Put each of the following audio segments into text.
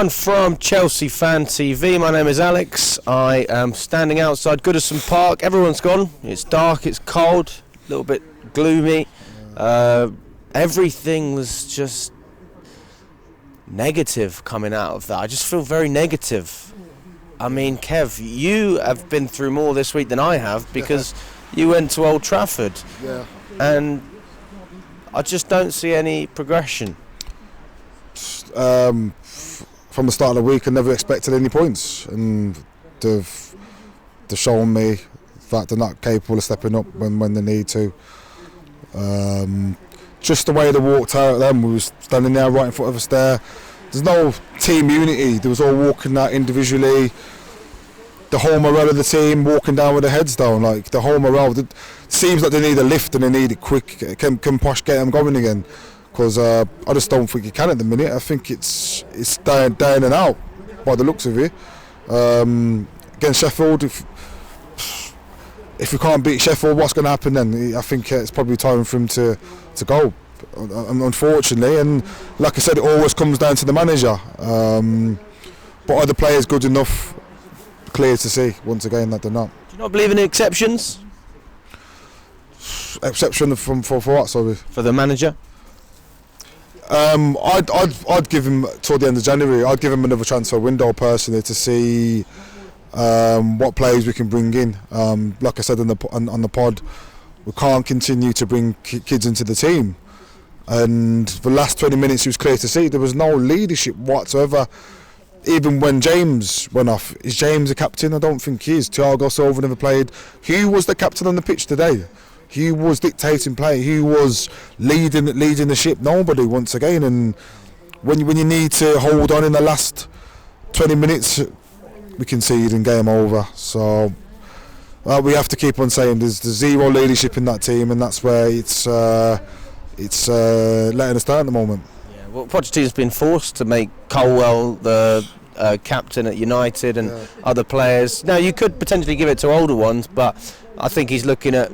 everyone from Chelsea Fan TV. My name is Alex. I am standing outside Goodison Park. Everyone's gone. It's dark, it's cold, a little bit gloomy. Everything was just negative coming out of that. I just feel very negative. I mean, Kev, you have been through more this week than I have because you went to Old Trafford. Yeah. And I just don't see any progression. From the start of the week, I never expected any points, and they've shown me that they're not capable of stepping up when they need to. Just the way they walked out at them, we was standing there right in front of us there. There's no team unity. They was all walking out individually. The whole morale of the team walking down with their heads down, like the whole morale. It seems like they need a lift and they need it quick. Can Posh get them going again? Because I just don't think he can at the minute. I think it's down and out by the looks of it. Against Sheffield, if we can't beat Sheffield, what's going to happen then? I think it's probably time for him to go, unfortunately. And like I said, it always comes down to the manager. But are the players good enough? Clear to see once again that they're not. Do you not believe in exceptions? Exception for what? Sorry. For the manager? I'd give him till the end of January. I'd give him another transfer window personally to see what players we can bring in. Like I said on the pod, we can't continue to bring kids into the team. And the last 20 minutes, it was clear to see there was no leadership whatsoever. Even when James went off, is James a captain? I don't think he is. Thiago Silva never played. He was the captain on the pitch today. He was dictating play. He was leading the ship. Nobody once again. And when you need to hold on in the last 20 minutes, we concede and game over. So we have to keep on saying there's zero leadership in that team, and that's where it's letting us down at the moment. Yeah, well, Pochettino's been forced to make Colwell the captain at United and other players. Now you could potentially give it to older ones, but I think he's looking at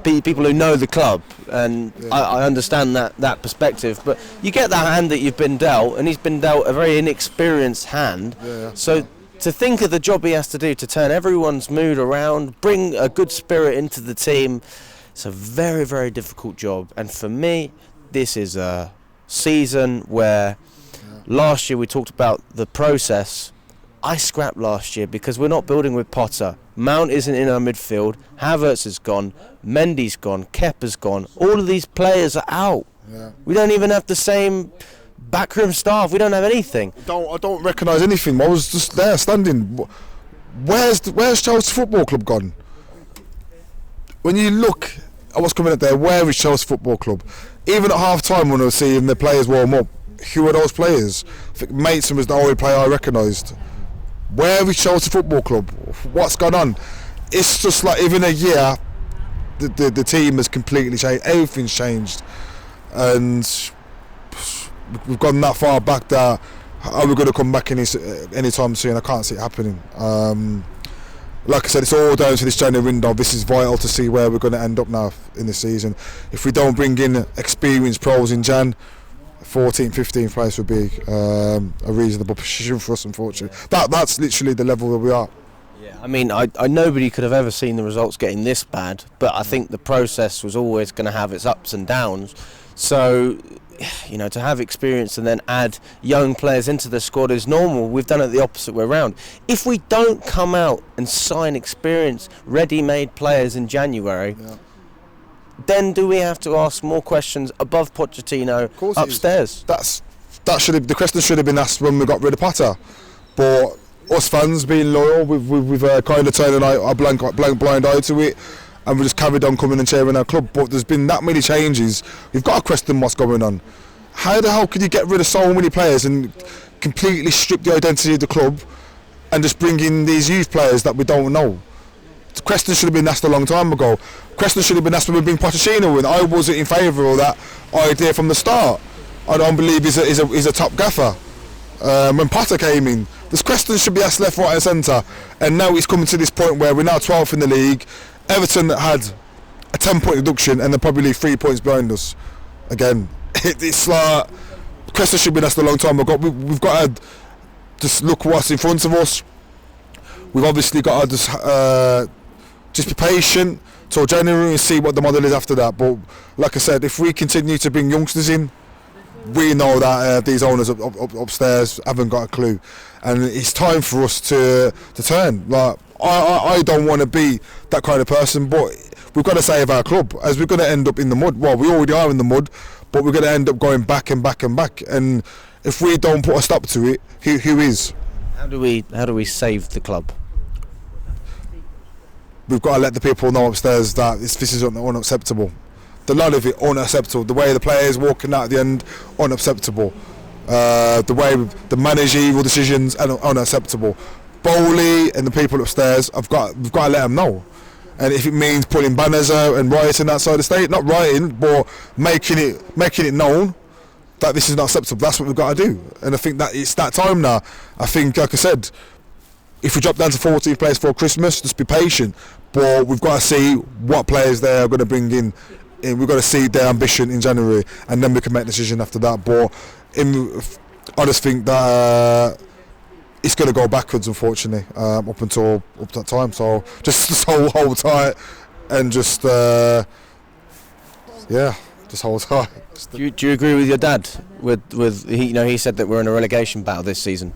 people who know the club, and I understand that perspective. But you get that hand that you've been dealt, and he's been dealt a very inexperienced hand. So to think of the job he has to do to turn everyone's mood around, bring a good spirit into the team, it's a very, very difficult job. And for me, this is a season where last year we talked about the process. I scrapped last year because we're not building with Potter. Mount isn't in our midfield. Havertz is gone. Mendy's gone. Kepa's gone. All of these players are out. Yeah. We don't even have the same backroom staff. We don't have anything. I don't recognise anything. I was just there standing. Where's Chelsea Football Club gone? When you look at what's coming up there, where is Chelsea Football Club? Even at half time when I was seeing the players warm up, who are those players? I think Mason was the only player I recognised. Where is Chelsea Football Club? What's gone on? It's just like even a year, the team has completely changed. Everything's changed, and we've gone that far back that are we going to come back anytime soon? I can't see it happening. Like I said, it's all down to this January window. This is vital to see where we're going to end up now in this season. If we don't bring in experienced pros in Jan, 14th, 15th place would be a reasonable position for us, unfortunately. That's literally the level that we are. Yeah, I mean, I nobody could have ever seen the results getting this bad, but I think the process was always going to have its ups and downs. So, to have experience and then add young players into the squad is normal. We've done it the opposite way around. If we don't come out and sign experienced, ready-made players in January, then do we have to ask more questions above Pochettino upstairs? The question should have been asked when we got rid of Potter. But us fans being loyal, we've kind of turned a blind eye to it, and we just carried on coming and cheering our club. But there's been that many changes. We've got to question what's going on. How the hell could you get rid of so many players and completely strip the identity of the club and just bring in these youth players that we don't know? The question should have been asked a long time ago. The question should have been asked when we bring Pochettino in. I wasn't in favour of that idea from the start. I don't believe he's a top gaffer. When Potter came in, this question should be asked left, right and centre. And now it's coming to this point where we're now 12th in the league. Everton had a 10-point reduction and they're probably 3 points behind us. Again, it's like, the question should be asked a long time ago. We've got just look what's in front of us. We've obviously got to just be patient till January and see what the model is after that. But like I said, if we continue to bring youngsters in, we know that these owners upstairs haven't got a clue, and it's time for us to turn. Like I don't want to be that kind of person, but we've got to save our club, as we're going to end up in the mud. Well, we already are in the mud, but we're going to end up going back and back and back. And if we don't put a stop to it, who is? How do we save the club? We've got to let the people know upstairs that this is unacceptable. The lot of it unacceptable. The way the players walking out at the end, unacceptable. The way the managerial decisions, unacceptable. Bowley and the people upstairs, we've got to let them know. And if it means pulling banners out and rioting outside the state, not rioting, but making it known that this is not acceptable. That's what we've got to do. And I think that it's that time now. I think, like I said, if we drop down to 14th place for Christmas, just be patient. But we've got to see what players they are going to bring in. And we've got to see their ambition in January, and then we can make a decision after that. But I just think that it's going to go backwards, unfortunately, up to that time. So just hold tight and just hold tight. Do you agree with your dad? With he said that we're in a relegation battle this season.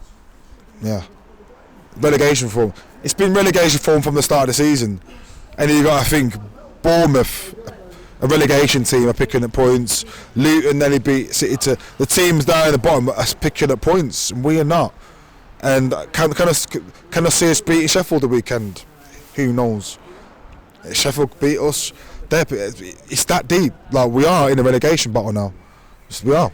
Yeah. Relegation form. It's been relegation form from the start of the season, and you got to think Bournemouth, a relegation team, are picking up points. Luton nearly beat City. To the teams down at the bottom are picking up points, and we are not. And can I see us beating Sheffield the weekend? Who knows? If Sheffield beat us, it's that deep. Like, we are in a relegation battle now. We are.